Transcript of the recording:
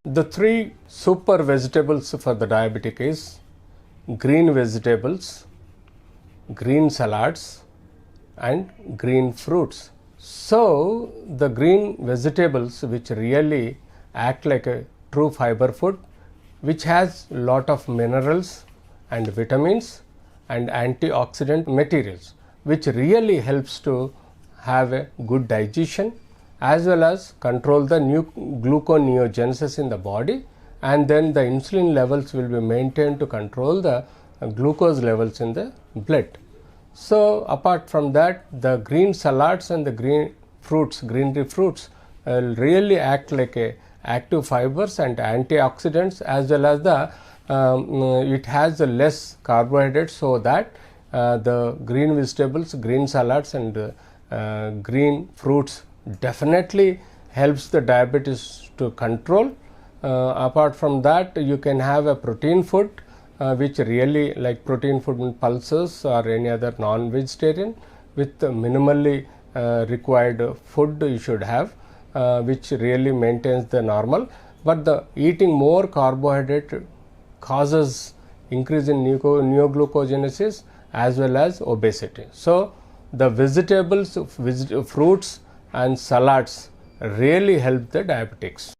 The three super vegetables for the diabetic is green vegetables, green salads and green fruits. So the green vegetables, which really act like a true fiber food, which has lot of minerals and vitamins and antioxidant materials, which really helps to have a good digestion as well as control the gluconeogenesis in the body, and then the insulin levels will be maintained to control the glucose levels in the blood. So apart from that, the green salads and the green fruits, greenery fruits really act like a active fibers and antioxidants, as well as the it has a less carbohydrates, so that the green vegetables, green salads and green fruits definitely helps the diabetes to control. Apart from that, you can have a protein food which really, like protein food in pulses or any other non-vegetarian with minimally required food you should have, which really maintains the normal. But the eating more carbohydrate causes increase in neoglucogenesis as well as obesity. So the vegetables, fruits and salads really help the diabetics.